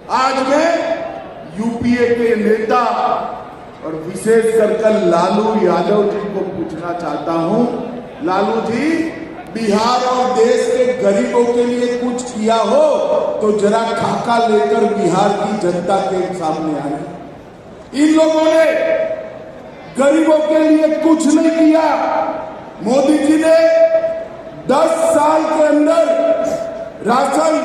आज मैं यूपीए के नेता और विशेष कर लालू यादव जी को पूछना चाहता हूं, लालू जी, बिहार और देश के गरीबों के लिए कुछ किया हो तो जरा खाका लेकर बिहार की जनता के सामने आए। इन लोगों ने गरीबों के लिए कुछ नहीं किया। मोदी जी ने 10 साल के अंदर राशन,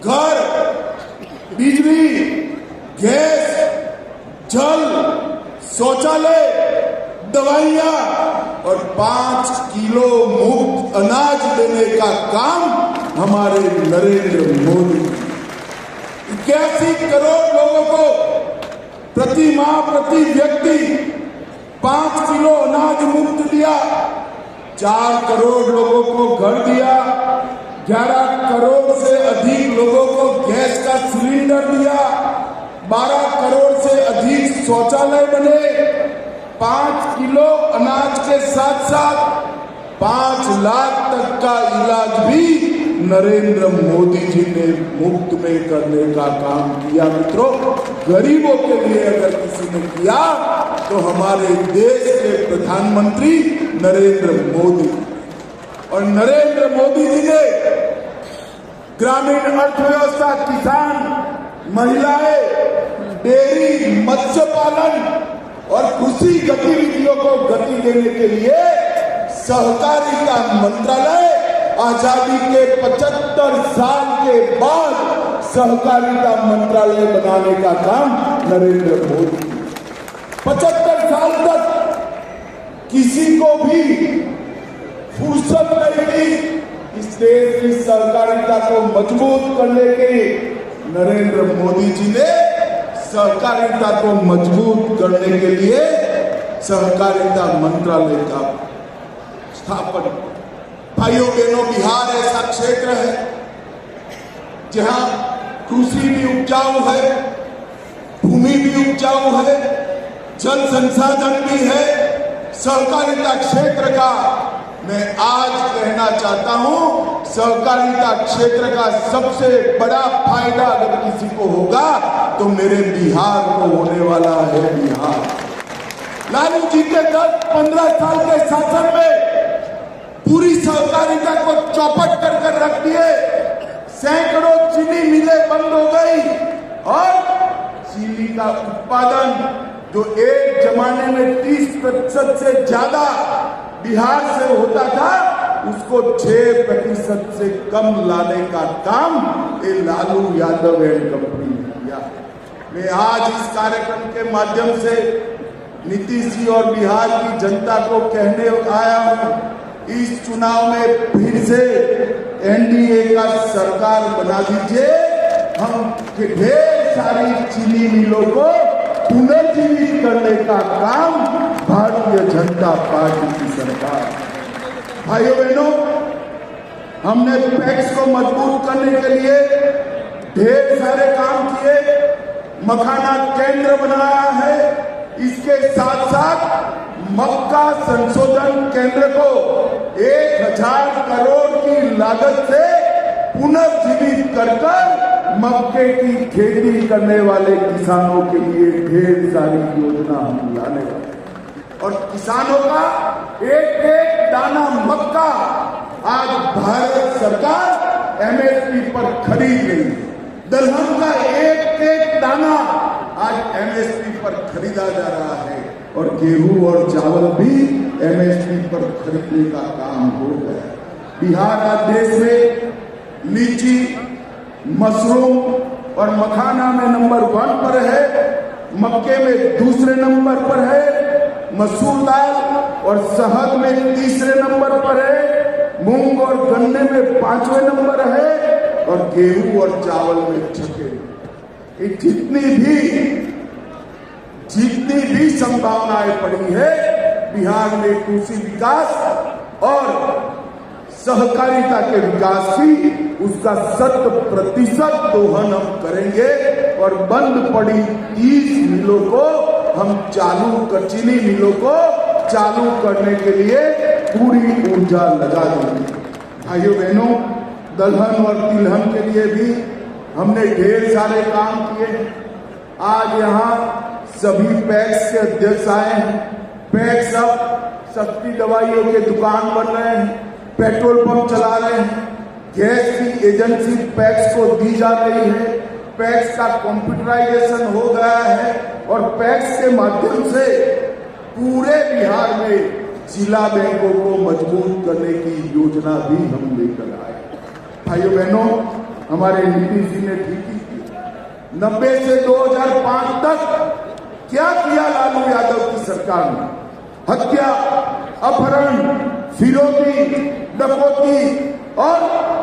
घर, बिजली, गैस, जल, शौचालय, दवाइयां और 5 किलो मुफ्त अनाज देने का काम हमारे नरेंद्र मोदी। 81 करोड़ लोगों को प्रति माह, प्रति व्यक्ति 5 किलो अनाज मुफ्त दिया। 4 करोड़ लोगों को घर दिया। 11 करोड़ से अधिक लोगों को गैस का सिलेंडर दिया। 12 करोड़ से अधिक शौचालय बने। 5 किलो अनाज के साथ साथ 5 लाख तक का इलाज भी नरेंद्र मोदी जी ने मुफ्त में करने का काम किया। मित्रों, गरीबों के लिए अगर किसी ने किया तो हमारे देश के प्रधानमंत्री नरेंद्र मोदी। और नरेंद्र मोदी जी ने ग्रामीण अर्थव्यवस्था, किसान, महिलाएं, डेयरी, मत्स्य पालन और कृषि गतिविधियों को गति देने के लिए सहकारिता मंत्रालय, आजादी के 75 साल के बाद सहकारिता मंत्रालय बनाने का काम नरेंद्र मोदी। 75 साल तक किसी को भी फुर्सत नहीं थी इस देश की सहकारिता को मजबूत करने के लिए। नरेंद्र मोदी जी ने सहकारिता को मजबूत करने के लिए सहकारिता मंत्रालय का स्थापन। भाइयों बहनों, बिहार ऐसा क्षेत्र है जहां कृषि भी उपजाऊ है, भूमि भी उपजाऊ है, जल संसाधन भी है। सहकारिता क्षेत्र का मैं आज कहना चाहता हूं, सहकारिता क्षेत्र का सबसे बड़ा फायदा अगर किसी को होगा तो मेरे बिहार को होने वाला है। बिहार लालू जी के 10-15 साल के शासन में पूरी सहकारिता को चौपट कर रख दिए। सैकड़ों चीनी मिलें बंद हो गई और चीनी का उत्पादन जो एक जमाने में 30% से ज्यादा बिहार से होता था, उसको 6% से कम लाने का काम ये लालू यादव एंड कंपनी ने किया। मैं आज इस कार्यक्रम के माध्यम से नीतीश जी और बिहार की जनता को कहने आया हूं, इस चुनाव में फिर से एनडीए का सरकार बना दीजिए। हम ढेर सारी चीनी मिलों को पुनर्जीवित करने का काम भारतीय जनता पार्टी की सरकार। भाइयों बहनों, हमने पैक्स को मजबूत करने के लिए ढेर सारे काम किए। मखाना केंद्र बनाया है। इसके साथ साथ मक्का संशोधन केंद्र को 1000 करोड़ की लागत से पुनर्जीवित कर मक्के की खेती करने वाले किसानों के लिए ढेर सारी योजना हम लाने वाले। और किसानों का एक दाना मक्का आज भारत सरकार एमएसपी पर खरीद रही है। दलहन का एक दाना आज एमएसपी पर खरीदा जा रहा है और गेहूं और चावल भी एमएसपी पर खरीदने का काम हो गया। बिहार आज देश में लीची, मशरूम और मखाना में नंबर 1 पर है। मक्के में दूसरे नंबर पर है। मसूर दाल और शहद में तीसरे नंबर पर है। मूंग और गन्ने में 5वें नंबर है और गेहूं और चावल में 6वें। ये जितनी भी संभावनाएं पड़ी है बिहार में कृषि विकास और सहकारिता के विकास की, उसका 100% दोहन हम करेंगे और बंद पड़ी 30 मिलों को हम चीनी मिलों को चालू करने के लिए पूरी ऊर्जा लगा देंगे। भाइयों बहनों, दलहन और तिलहन के लिए भी हमने ढेर सारे काम किए। आज यहाँ सभी पैक्स के अध्यक्ष आए हैं। पैक्स अब सस्ती दवाइयों के दुकान बन रहे हैं, पेट्रोल पंप चला रहे हैं, गैस की एजेंसी पैक्स को दी जा रही है। पैक्स का कंप्यूटराइजेशन हो गया है और पैक्स के माध्यम से पूरे बिहार में जिला बैंकों को मजबूत करने की योजना भी हम लेकर आए। भाइयों बहनों, हमारे नीतीश जी ने ठीक ही किया। 90 से 2005 तक क्या किया लालू यादव की सरकार ने? हत्या, अपहरण, फिरौती, डकैती और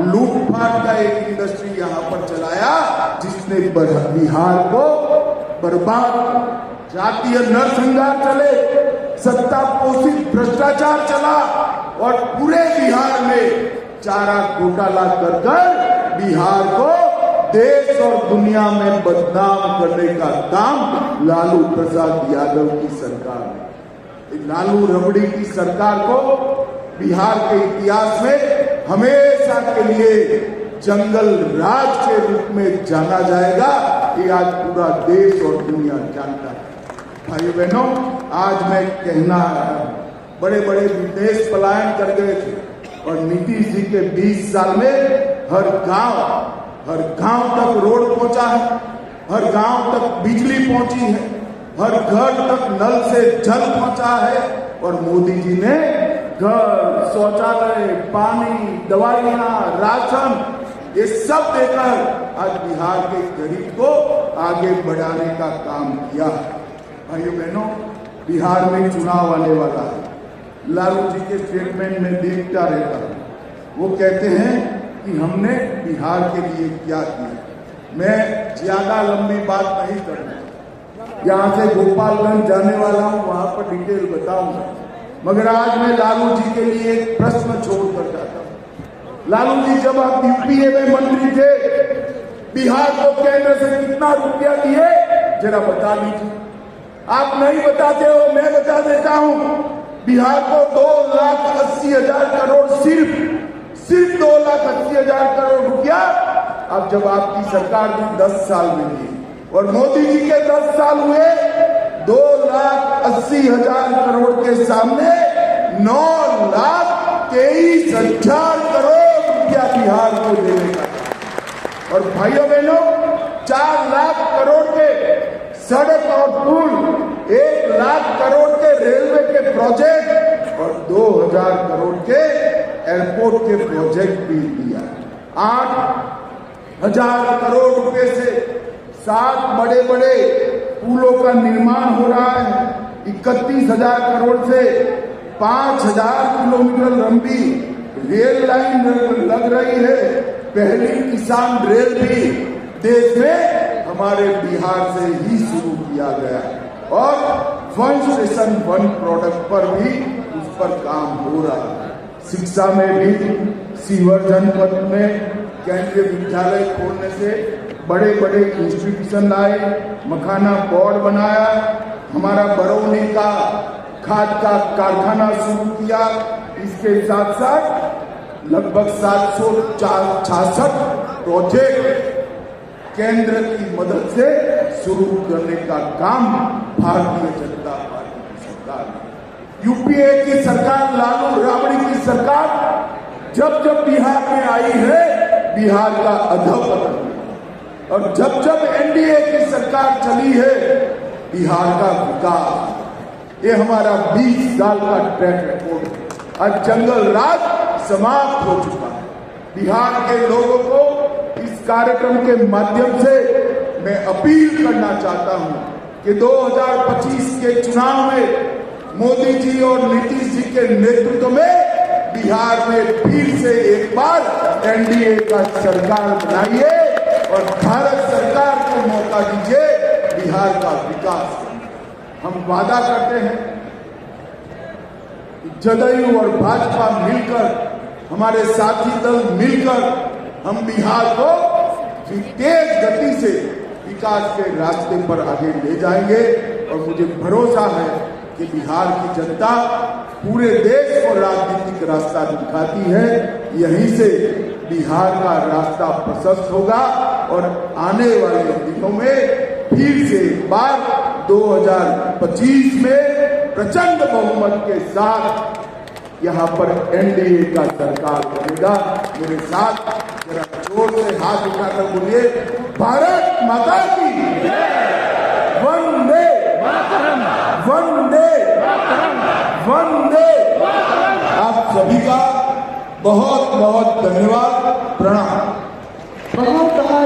लूटपाट का एक इंडस्ट्री यहां पर चलाया, जिसने बिहार को बर्बाद, जातीय नरसंहार चले, सत्ता पोषित भ्रष्टाचार चला और पूरे बिहार में चारा घोटाला कर बिहार को देश और दुनिया में बदनाम करने का काम लालू प्रसाद यादव की सरकार ने। लालू रबड़ी की सरकार को बिहार के इतिहास में हमेशा के लिए जंगल राज के रूप में जाना जाएगा। ये आज पूरा देश और दुनिया जानता है। भाइयों बहनों, आज मैं कहना बड़े बड़े विदेश पलायन कर गए थे और नीतीश जी के 20 साल में हर गांव तक रोड पहुंचा है, हर गांव तक बिजली पहुंची है, हर घर तक नल से जल पहुंचा है और मोदी जी ने घर, शौचालय, पानी, दवाइयां, राशन ये सब देकर आज बिहार के गरीब को आगे बढ़ाने का काम किया। भाइयों बहनों, बिहार में चुनाव आने वाला है। लालू जी के स्टेटमेंट में देखता रहता हूं, वो कहते हैं कि हमने बिहार के लिए क्या किया। मैं ज्यादा लंबी बात नहीं करना, यहां से गोपालगंज जाने वाला हूं, वहां पर डिटेल बताऊंगा, मगर आज मैं लालू जी के लिए एक प्रश्न छोड़कर जाता हूं। लालू जी, जब आप यूपीए में मंत्री थे, बिहार को केंद्र से कितना रुपया दिए जरा बता दीजिए। आप नहीं बताते हो, मैं बता देता हूं। बिहार को 2,80,000 करोड़, सिर्फ 2,80,000 करोड़ रुपया अब जब आपकी सरकार की 10 साल में दी और मोदी जी के 10 साल हुए, 2,80,000 करोड़ के सामने 9,23,000 करोड़ रुपया बिहार को देने का। और भाइयों बहनों, 4 लाख करोड़ के सड़क और पुल, 1 लाख करोड़ के रेलवे के प्रोजेक्ट और 2,000 करोड़ के एयरपोर्ट के प्रोजेक्ट भी दिया। 8,000 करोड़ रुपए से 7 बड़े बड़े पुलों का निर्माण हो रहा है। 31,000 करोड़ से 5,000 किलोमीटर लंबी रेल लाइन लग रही है। पहली किसान रेल भी देश में हमारे बिहार से ही शुरू किया गया और 1 स्टेशन 1 प्रोडक्ट पर भी उस पर काम हो रहा है। शिक्षा में भी सीवर जनपद में केंद्रीय विद्यालय खोलने से बड़े बड़े इंस्टीट्यूशन लाए, मखाना बोर्ड बनाया, हमारा बरौनी का खाद का कारखाना शुरू किया। इसके साथ साथ लगभग 766 प्रोजेक्ट केंद्र की मदद से शुरू करने का काम भारतीय जनता पार्टी की सरकार ने। यूपीए की सरकार, लालू राबड़ी की सरकार जब जब बिहार में आई है, बिहार का अधःपतन हुआ और जब जब एनडीए की सरकार चली है, बिहार का विकास। ये हमारा 20 साल का ट्रैक रिकॉर्ड है। आज जंगल राज समाप्त हो चुका है। बिहार के लोगों को इस कार्यक्रम के माध्यम से मैं अपील करना चाहता हूं कि 2025 के चुनाव में मोदी जी और नीतीश जी के नेतृत्व में बिहार में फिर से एक बार एनडीए का सरकार बनाइए और भारत सरकार को मौका दीजिए बिहार का विकास। हम वादा करते हैं कि जदयू और भाजपा मिलकर, हमारे साथी दल मिलकर हम बिहार को तेज गति से विकास के रास्ते पर आगे ले जाएंगे और मुझे भरोसा है कि बिहार की जनता पूरे देश को राजनीतिक रास्ता दिखाती है। यहीं से बिहार का रास्ता प्रशस्त होगा और आने वाले दिनों में फिर से एक बार 2025 में प्रचंड बहुमत के साथ यहाँ पर एनडीए का सरकार बनेगा। मेरे साथ जरा जोर से हाथ उठाकर बोलिए, भारत माता की वंदे वंदे वंदे। आप सभी का बहुत बहुत धन्यवाद, प्रणाम। बहुत बहुत